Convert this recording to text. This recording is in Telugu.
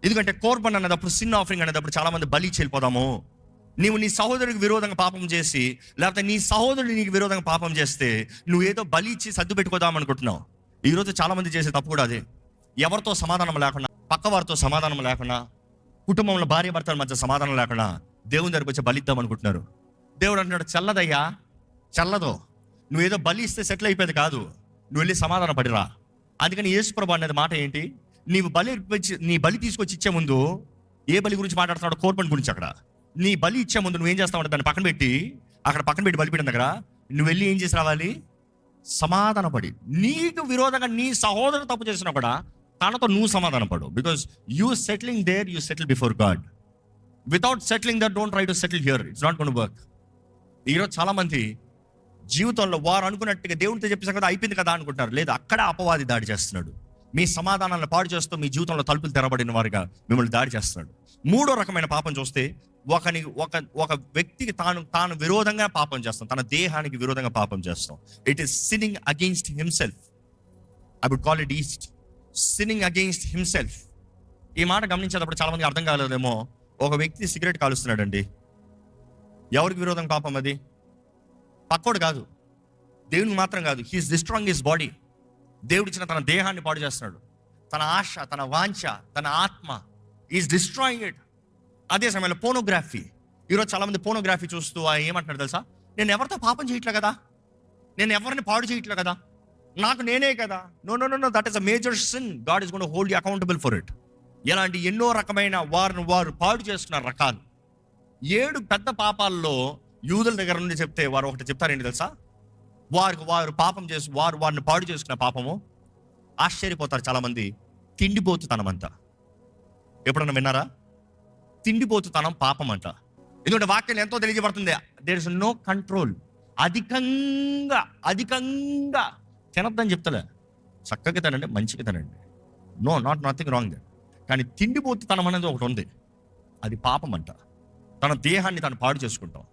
ఎందుకంటే కోర్బన్ అనేటప్పుడు, సిన్ ఆఫరింగ్ అనేటప్పుడు చాలా మంది బలి చెల్లిపోదాము. నీవు నీ సహోదరుడికి విరోధంగా పాపం చేసి, లేకపోతే నీ సహోదరుడు నీకు విరోధంగా పాపం చేస్తే నువ్వు ఏదో బలి ఇచ్చి సర్దు పెట్టుకోదాం అనుకుంటున్నావు. ఈరోజు చాలా మంది చేసే తప్పు కూడా అదే. ఎవరితో సమాధానం లేకుండా, పక్క వారితో సమాధానం లేకుండా, కుటుంబంలో భార్య భర్తల మధ్య సమాధానం లేకుండా దేవుని దగ్గరికి వచ్చి బలిద్దాం అనుకుంటున్నారు. దేవుడు అంటున్నాడు, చల్లదయ్యా, చల్లదో. నువ్వు ఏదో బలి ఇస్తే సెటిల్ అయిపోయేది కాదు, నువ్వు వెళ్ళి సమాధానం పడిరా. అందుకని యేసుప్రభు అనేది మాట ఏంటి, నీ బలి తీసుకొచ్చి ఇచ్చే ముందు, ఏ బలి గురించి మాట్లాడుతున్నాడు? కోర్బన్ గురించి. అక్కడ నీ బలి ఇచ్చే ముందు నువ్వేం చేస్తావు, దాన్ని పక్కన పెట్టి బలిపీఠం దగ్గర నువ్వు వెళ్ళి ఏం చేసి రావాలి? సమాధానపడి. నీకు విరోధంగా నీ సహోదరు తప్పు చేసినా కూడా తనతో నువ్వు సమాధానపడు. Because you settling there, you settle before God. Without settling that, don't try to settle here, it's not gonna work. ఈరోజు చాలా మంది జీవితంలో వారు అనుకున్నట్టుగా దేవునితో చెప్పేసాం కదా, అయిపోయింది కదా అనుకుంటారు. లేదు, అక్కడ అపవాది దాడి చేస్తున్నాడు. మీ సమాధానాలను పాడు చేస్తూ మీ జీవితంలో తలుపులు తెరబడిన వారిగా మిమ్మల్ని దాడి చేస్తున్నాడు. మూడో రకమైన పాపం చూస్తే, ఒక వ్యక్తికి తాను విరోధంగా పాపం చేస్తాం, తన దేహానికి విరోధంగా పాపం చేస్తాం. It is sinning against himself. I would call it is sinning against himself. ఈ మాట గమనించేటప్పుడు చాలా మంది అర్థం కాలేదేమో. ఒక వ్యక్తి సిగరెట్ కాలుస్తున్నాడండి, ఎవరికి విరోధంగా పాపం అది? పక్కోడు కాదు, దేవునికి మాత్రం కాదు. He is destroying his body. దేవుడు ఇచ్చిన తన దేహాన్ని పాడు చేస్తున్నాడు. తన ఆశ, తన వాంఛ, తన ఆత్మ ఈజ్ డిస్ట్రాయింగ్ ఇట్. అదే సమయంలో పోనోగ్రఫీ. ఈరోజు చాలా మంది పోనోగ్రఫీ చూస్తూ ఏమంటున్నారు తెలుసా? నేను ఎవరితో పాపం చేయట్లే కదా, నేను ఎవరిని పాడు చేయట్లే కదా, నాకు నేనే కదా. No no no, that is a major sin. God is going to hold you accountable for it. ఇలాంటి ఎన్నో రకమైన వారు పాడు చేస్తున్న రకాలు. 7 పెద్ద పాపాల్లో యూదుల దగ్గర నుండి చెప్తే వారు ఒకటి చెప్తారేంటి తెలుసా? వారు పాపం చేసి వారిని పాడు చేసుకున్న పాపము. ఆశ్చర్యపోతారు చాలా మంది. తిండిపోతుతనం అంట. ఎప్పుడన్నా విన్నారా? తిండిపోతుతనం పాపం అంట. ఎందుకంటే వాక్యం ఎంతో తెలియజేయబడుతుంది, దేర్ ఇస్ నో కంట్రోల్. అధికంగా తినద్దని చెప్తలే, చక్కగా తినండి, మంచిగా తినండి, నథింగ్ రాంగ్ దట్. కానీ తిండిపోతుతనం అనేది ఒకటి ఉంది, అది పాపం అంట. తన దేహాన్ని తాను పాడు చేసుకుంటాం.